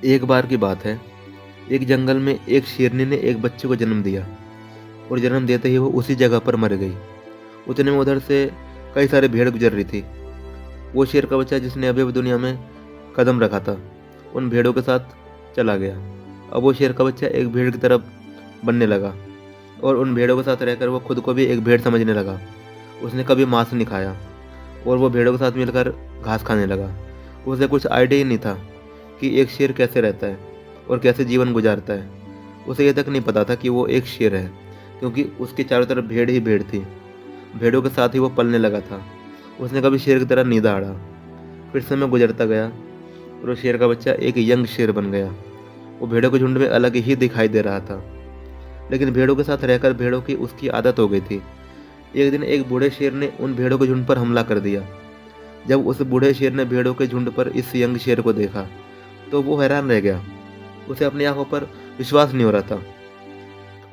एक बार की बात है, एक जंगल में एक शेरनी ने एक बच्चे को जन्म दिया और जन्म देते ही वो उसी जगह पर मर गई। उतने में उधर से कई सारे भेड़ गुजर रही थी। वो शेर का बच्चा जिसने अभी अभी दुनिया में कदम रखा था, उन भेड़ों के साथ चला गया। अब वो शेर का बच्चा एक भेड़ की तरफ बनने लगा और उन भेड़ों के साथ रहकर वो खुद को भी एक भेड़ समझने लगा। उसने कभी मांस नहीं खाया और वो भेड़ों के साथ मिलकर घास खाने लगा। उसे कुछ आइडिया ही नहीं था कि एक शेर कैसे रहता है और कैसे जीवन गुजारता है। उसे यह तक नहीं पता था कि वो एक शेर है, क्योंकि उसके चारों तरफ भेड़ ही भेड़ थी। भेड़ों के साथ ही वो पलने लगा था। उसने कभी शेर की तरह नहीं दहाड़ा। फिर समय गुजरता गया और वो शेर का बच्चा एक यंग शेर बन गया। वो भेड़ों के झुंड में अलग ही दिखाई दे रहा था, लेकिन भेड़ों के साथ रहकर भेड़ों की उसकी आदत हो गई थी। एक दिन एक बूढ़े शेर ने उन भेड़ों के झुंड पर हमला कर दिया। जब उस बूढ़े शेर ने भेड़ों के झुंड पर इस यंग शेर को देखा तो वो हैरान रह गया। उसे अपनी आंखों पर विश्वास नहीं हो रहा था।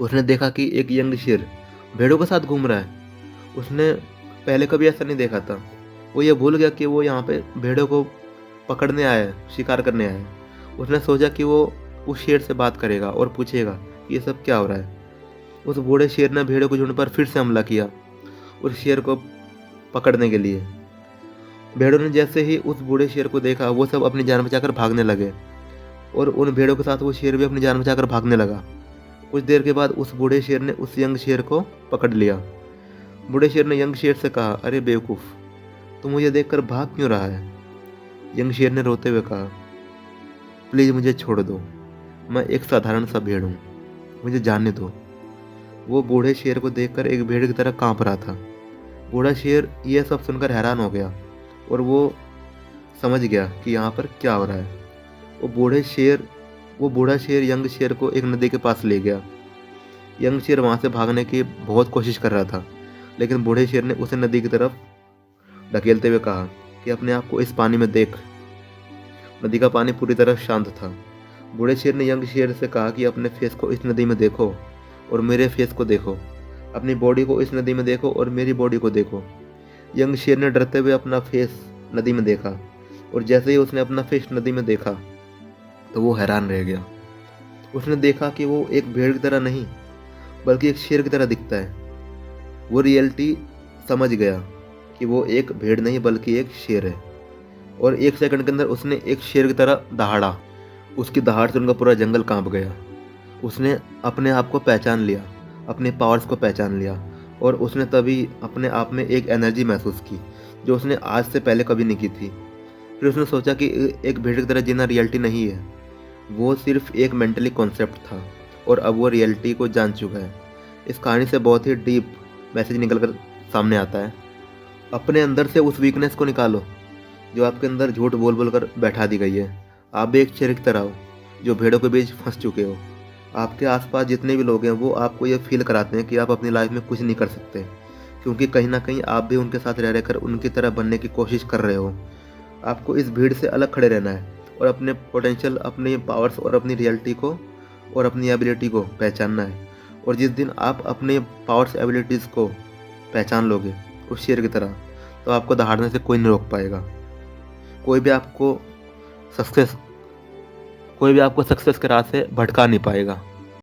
उसने देखा कि एक यंग शेर भेड़ों के साथ घूम रहा है। उसने पहले कभी ऐसा नहीं देखा था। वो ये भूल गया कि वो यहाँ पे भेड़ों को पकड़ने आया है, शिकार करने आया है। उसने सोचा कि वो उस शेर से बात करेगा और पूछेगा कि ये सब क्या हो रहा है। उस बूढ़े शेर ने भेड़ों के झुंड पर फिर से हमला किया उस शेर को पकड़ने के लिए। भेड़ों ने जैसे ही उस बूढ़े शेर को देखा, वो सब अपनी जान बचाकर भागने लगे और उन भेड़ों के साथ वो शेर भी अपनी जान बचाकर भागने लगा। कुछ देर के बाद उस बूढ़े शेर ने उस यंग शेर को पकड़ लिया। बूढ़े शेर ने यंग शेर से कहा, अरे बेवकूफ़, तुम मुझे देखकर भाग क्यों रहा है? यंग शेर ने रोते हुए कहा, प्लीज़ मुझे छोड़ दो, मैं एक साधारण सा भेड़ हूँ, मुझे जाने दो। वो बूढ़े शेर को देखकर एक भेड़ की तरह कांप रहा था। बूढ़ा शेर यह सब सुनकर हैरान हो गया और वो समझ गया कि यहाँ पर क्या हो रहा है। वो बूढ़ा शेर यंग शेर को एक नदी के पास ले गया। यंग शेर वहाँ से भागने की बहुत कोशिश कर रहा था, लेकिन बूढ़े शेर ने उसे नदी की तरफ धकेलते हुए कहा कि अपने आप को इस पानी में देख। नदी का पानी पूरी तरह शांत था। बूढ़े शेर ने यंग शेर से कहा कि अपने फेस को इस नदी में देखो और मेरे फेस को देखो, अपनी बॉडी को इस नदी में देखो और मेरी बॉडी को देखो। यंग शेर ने डरते हुए अपना फेस नदी में देखा और जैसे ही उसने अपना फेस नदी में देखा तो वो हैरान रह गया। उसने देखा कि वो एक भेड़ की तरह नहीं बल्कि एक शेर की तरह दिखता है। वो रियलिटी समझ गया कि वो एक भेड़ नहीं बल्कि एक शेर है और एक सेकंड के अंदर उसने एक शेर की तरह दहाड़ा। उसकी दहाड़ से उनका पूरा जंगल कांप गया। उसने अपने आप को पहचान लिया, अपने पावर्स को पहचान लिया और उसने तभी अपने आप में एक एनर्जी महसूस की जो उसने आज से पहले कभी नहीं की थी। फिर उसने सोचा कि एक भेड़ की तरह जीना रियलिटी नहीं है, वो सिर्फ एक मेंटली कॉन्सेप्ट था और अब वो रियलिटी को जान चुका है। इस कहानी से बहुत ही डीप मैसेज निकल कर सामने आता है। अपने अंदर से उस वीकनेस को निकालो जो आपके अंदर झूठ बोल बोल कर बैठा दी गई है। आप भी एक शेर की तरह हो जो भेड़ों के बीच फंस चुके हो। आपके आसपास जितने भी लोग हैं वो आपको ये फील कराते हैं कि आप अपनी लाइफ में कुछ नहीं कर सकते, क्योंकि कहीं ना कहीं आप भी उनके साथ रह रहकर उनकी तरह बनने की कोशिश कर रहे हो। आपको इस भीड़ से अलग खड़े रहना है और अपने पोटेंशियल, अपने पावर्स और अपनी रियलिटी को और अपनी एबिलिटी को पहचानना है। और जिस दिन आप अपने पावर्स एबिलिटीज़ को पहचान लोगे उस शेर की तरह, तो आपको दहाड़ने से कोई नहीं रोक पाएगा। कोई भी आपको सक्सेस के राह से भटका नहीं पाएगा।